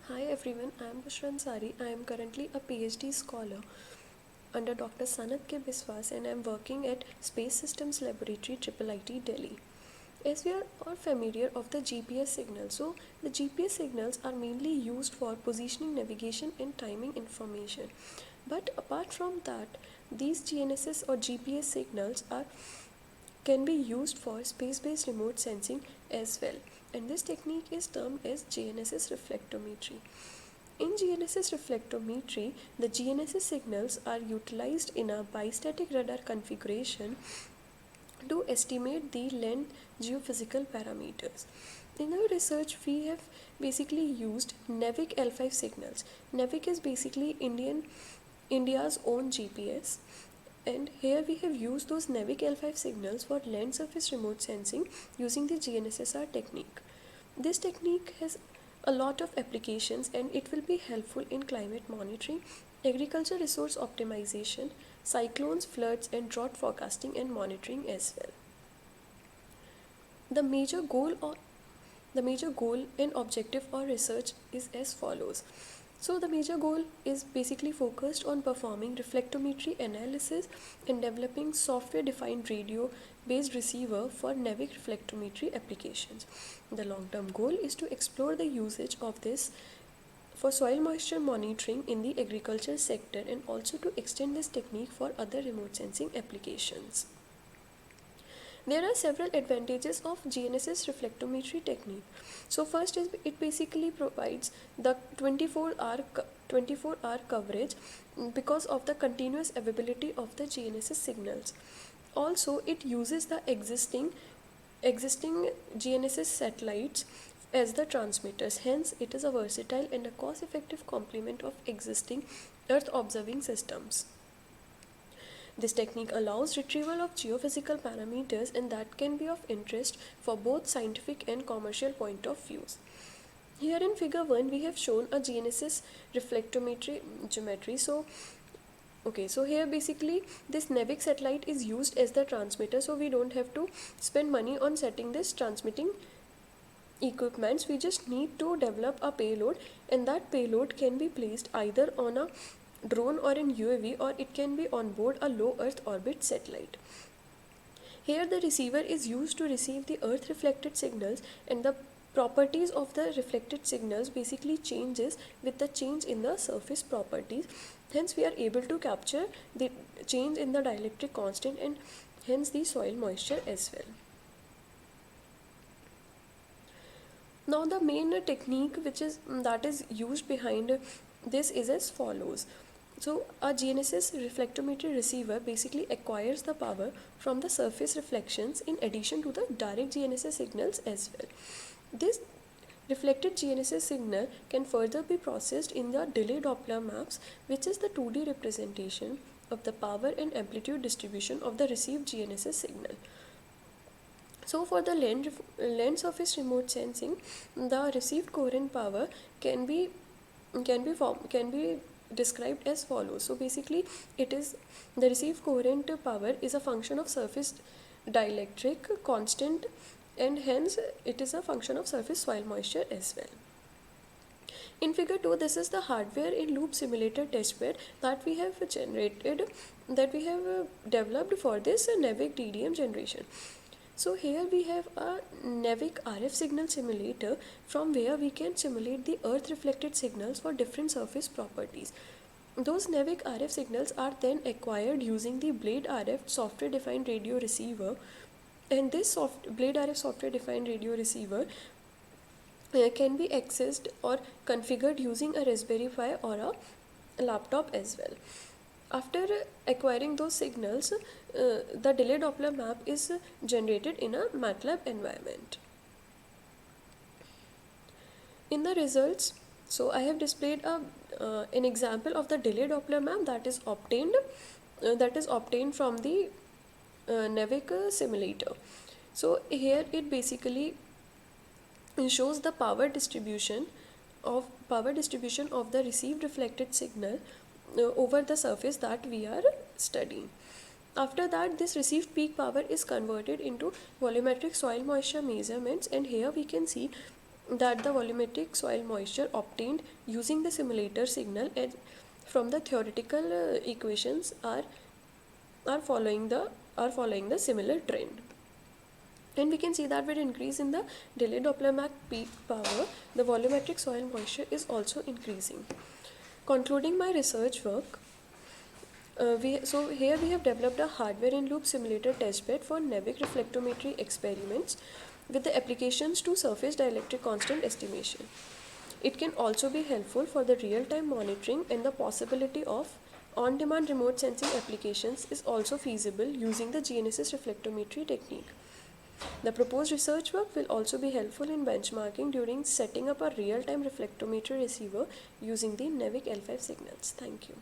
Hi everyone, I am Bushra Ansari. I am currently a PhD scholar under Dr. Sanat ke Biswas and I am working at Space Systems Laboratory IIIT Delhi. As we are all familiar of the GPS signals, so the GPS signals are mainly used for positioning, navigation and timing information. But apart from that, these GNSS or GPS signals can be used for space-based remote sensing as well. And this technique is termed as GNSS-Reflectometry. In GNSS-Reflectometry, the GNSS signals are utilized in a bistatic radar configuration to estimate the land geophysical parameters. In our research, we have basically used NavIC-L5 signals. NavIC is basically India's own GPS, and here we have used those NavIC-L5 signals for land surface remote sensing using the GNSSR technique. This technique has a lot of applications and it will be helpful in climate monitoring, agriculture resource optimization, cyclones, floods and drought forecasting and monitoring as well. The major goal and objective of research is as follows. So the major goal is basically focused on performing reflectometry analysis and developing software-defined radio-based receiver for NavIC reflectometry applications. The long-term goal is to explore the usage of this for soil moisture monitoring in the agriculture sector and also to extend this technique for other remote sensing applications. There are several advantages of GNSS reflectometry technique. So first is it basically provides the 24-hour coverage because of the continuous availability of the GNSS signals. Also, it uses the existing GNSS satellites as the transmitters. Hence, it is a versatile and a cost-effective complement of existing Earth observing systems. This technique allows retrieval of geophysical parameters and that can be of interest for both scientific and commercial point of views. Here in figure 1 we have shown a GNSS reflectometry geometry. So here basically this NavIC satellite is used as the transmitter, so we don't have to spend money on setting this transmitting equipments. We just need to develop a payload and that payload can be placed either on a drone or an UAV, or it can be on board a low Earth orbit satellite. Here the receiver is used to receive the Earth reflected signals and the properties of the reflected signals basically changes with the change in the surface properties. Hence we are able to capture the change in the dielectric constant and hence the soil moisture as well. Now the main technique that is used behind this is as follows. So a GNSS reflectometry receiver basically acquires the power from the surface reflections in addition to the direct GNSS signals as well. This reflected GNSS signal can further be processed in the delay Doppler maps, which is the 2D representation of the power and amplitude distribution of the received GNSS signal. So for the land surface remote sensing, the received coherent power can be described as follows. So basically it is the received coherent power is a function of surface dielectric constant and hence it is a function of surface soil moisture as well. In figure 2, this is the hardware in loop simulator testbed that we have developed for this NavIC DDM generation. So here we have a NavIC RF signal simulator from where we can simulate the Earth reflected signals for different surface properties. Those NavIC RF signals are then acquired using the Blade RF software defined radio receiver, and this Blade RF software defined radio receiver can be accessed or configured using a Raspberry Pi or a laptop as well. After acquiring those signals, the delay Doppler map is generated in a MATLAB environment. In the results, so I have displayed an example of the delay Doppler map that is obtained from the NavIC simulator. So here it basically shows the power distribution of the received reflected signal over the surface that we are studying. After that, this received peak power is converted into volumetric soil moisture measurements, and here we can see that the volumetric soil moisture obtained using the simulator signal and from the theoretical equations are following the similar trend. And we can see that with increase in the delayed Doppler Mach peak power, the volumetric soil moisture is also increasing. Concluding my research work, so here we have developed a hardware-in-loop simulator testbed for NavIC-Reflectometry experiments with the applications to surface dielectric constant estimation. It can also be helpful for the real-time monitoring, and the possibility of on-demand remote sensing applications is also feasible using the GNSS-Reflectometry technique. The proposed research work will also be helpful in benchmarking during setting up a real-time reflectometer receiver using the NavIC-L5 signals. Thank you.